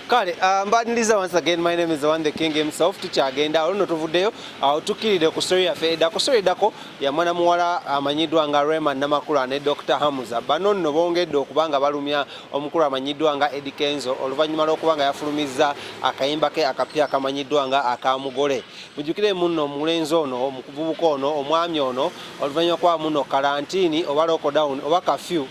Kale, mbadiliza once again, my name is the one the king himself, tukyagenda oluno tuvuddeyo tukiride ku story yaffe edda ku story eddako ya mwana muwala amanyiddwa nga Rema Namakula ne Dr. Hamuza. Bano nno bongedde okubanga balumya omukulu amanyiddwa nga Eddie Kenzo oluvannyuma lw'okubanga yafulumizza akayimba ke akapya akamanyiddwa nga akamugole. Mujjukire munno omulenzi ono omuvubuka ono omwami ono oluvannyuma kwa muno karantini oba lockdown oba curfew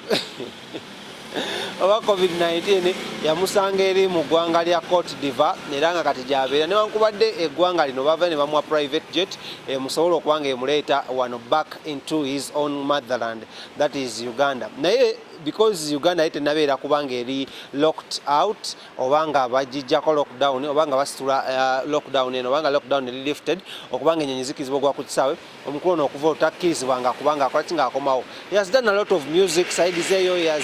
oba COVID-19 yamusanga eri mu ggwanga lya Cote d'Ivoire era nga kati gy'abeera newankubadde eggwanga lino bava ne bamuwa private jet musobola okubanga emuleeta wano back into his own motherland, that is Uganda. Naye because Uganda tenabeera kubanga eri locked out obanga bagijjako lockdown obanga basitula lockdown eno obanga lockdown eri lifted okubanga ennyonyi zikizibwa ogwa ku kisaawe omukulu ono okuva otakkirizibwanga kubanga akolaki ng'akomawo. He has done a lot of music side zeeyo, he has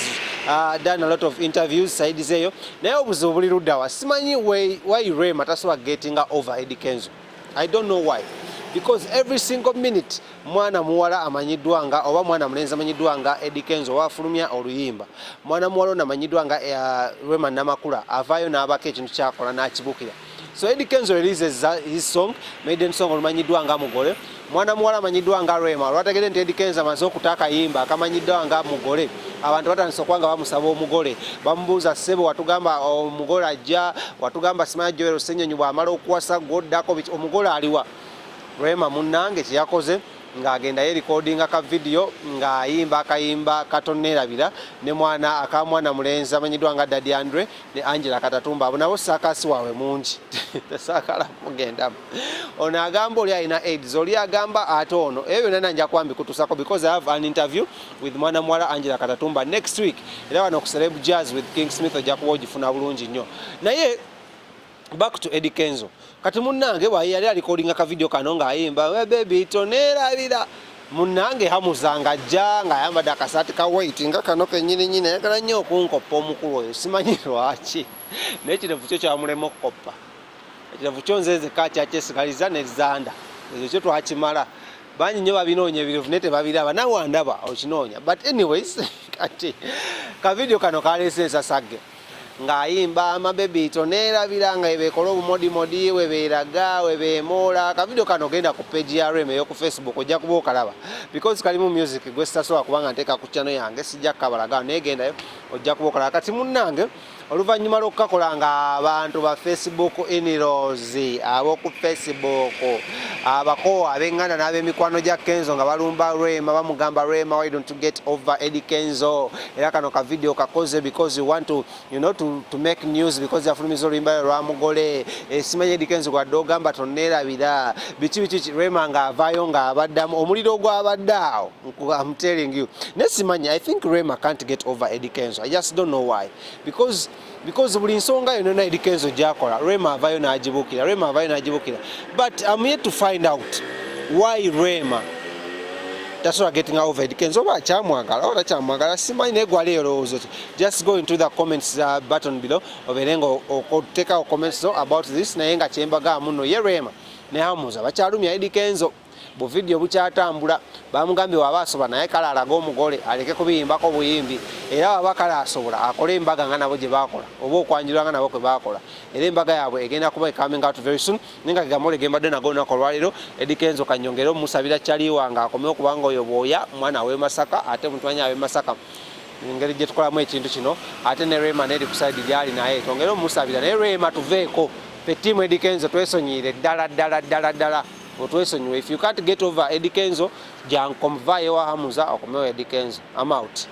done a lot of interviews side zeeyo, naye obuzibu buli luddawa. Simanyi why Rema tasobola getting over Eddie Kenzo. I don't know why. Because every single minute mwana muwala amanyiddwa nga oba mwana mulenzi amanyiddwa nga Eddie Kenzo wafulumya oluyimba, mwana muwala ono amanyiddwa nga Rema Namakula avaayo n'abako ekintu kyakola n'akibukira. So Eddie Kenzo releases his song, maiden song olumanyiddwa nga Mugole. Mwana muwala amanyiddwa nga Rema lwategedde nti Eddie Kenzo amaze okuta akayimba akamanyiddwa nga Mugole. Abantu batandise okwanga bamusaba omugole, bamubuuza ssebo watugamba omugole ajja, watugamba Simanya Joel Ssenyonyi bw'amala okuwasa gwoddako omugole aliwa? Rema munnange kyeyakoze ng'agenda yerekodinga ka video ng'ayimba akayimba katonerabira ne mwana akamwana mulenzi amanyiddwa nga Daddy Andre ne Angela Katatumba. Abo nabo saakasi waabwe mungi tesaakala mugendamu. Ono agamba oli alina AIDS, oli agamba ate ono. Ebyo byonna nanja kwambi kutusako because I have an interview with mwana muwala Angela Katatumba next week. Era wano ku Celeb Jazz with King Smith ojja kuba ogifuna bulungi nnyo. Naye back to Eddie Kenzo. Kati munnange yali alikolinga ka video kano ng'ayimba baby tonerabira. Munnange Hamuza ng'ajja ng'ayambadde akasaati ka white nga kano kennyini ayagala nnyo okunkoppa omukulu oyo, simanyi lwaki. Naye ekirevu kyo kyamulema okukoppa. Ekirevu kyo nze nzekka kyakyesigaliza ne zanda. Ekyo kyo twakimala. Bangi nnyo babinoonya ebirevu naye tebabiraba, nawe wandaba okinoonya. But anyways, kati ka video kano kaleese ensasagge. Ng'ayimba amabebi tonerabira nga ebeekola obumodimodi webeeraga webeemoola. Akavidiyo kano genda ku page ya Rema ey'oku Facebook ojja kuba okalaba because kalimu music gwe sitasobola kubanga nteeka ku channel yange sijja kukabalaga naye gendayo ojja kuba okalaba. Kati munnange oluvannyuma lw'okukakola ng'abantu ba Facebook in-laws ab'oku Facebook abako ab'enganda n'ab'emikwano gya Kenzo nga balumba Rema bamugamba Rema why don't you get over Eddie Kenzo. Era kano ka video kakoze because you want to to make news because yafulumiza oluyimba lwa Mugole. Simanyi Eddie Kenzo gwadde ogamba tonerabira biki Rema ng'avaayo ng'abaddamu omuliro gw'abadde awo. I'm telling you. Ne simanyi, I think Rema can't get over Eddie Kenzo. I just don't know why. Because buli nsonga yonna Eddie Kenzo gy'akola Rema avaayo n'agibukira. But I'm yet to find out why Rema tasobola getting over Eddie Kenzo oba akyamwagala oba takyamwagala simanyi naye gwali erowoozo ki. Just go into the comments button below obeere nga oteekawo comments about this. Naye nga kyembaga muno ye Rema ne Hamuza bakyalumya Eddie Kenzo bu video bukyatambula. Bamugambye waba asobola naye kale alaga omugole aleke kubiyimbako buyimbi era waba kale asobola akole embaga nga nabo gye baakola oba okwanjulwa nga nabo kwe baakola. Era embaga yaabwe egenda kuba coming out very soon. Nenga kigamole gembadde nago olunaku olwaleero Eddie Kenzo kanyongere omusabira kyaliwa nga akomeo kubanga oyo bwoya mwana w'e Masaka ate mutwanya w'e Masaka engeri gye tukolamu ekintu kino ate ne Rema neri ku side gyali naye tongere omusabira naye Rema tuveeko pe tiimu Eddie Kenzo twesonyiire ddala otwesonyiwe. If you can't get over Eddie Kenzo jankomvayo wa Hamuza okomeo Eddie Kenzo. I'm out.